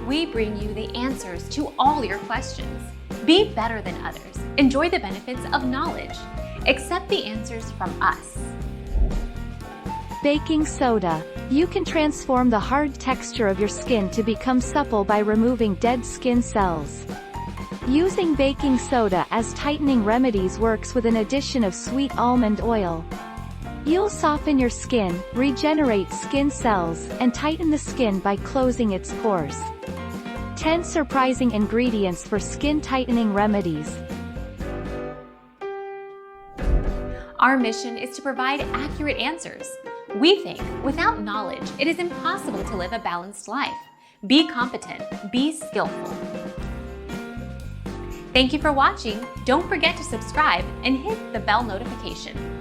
we bring you the answers to all your questions. Be better than others. Enjoy the benefits of knowledge. Accept the answers from us. Baking soda. You can transform the hard texture of your skin to become supple by removing dead skin cells. Using baking soda as tightening remedies works with an addition of sweet almond oil. You'll soften your skin, regenerate skin cells, and tighten the skin by closing its pores. 10 surprising ingredients for skin tightening remedies. Our mission is to provide accurate answers. We think without knowledge, it is impossible to live a balanced life. Be competent, be skillful. Thank you for watching. Don't forget to subscribe and hit the bell notification.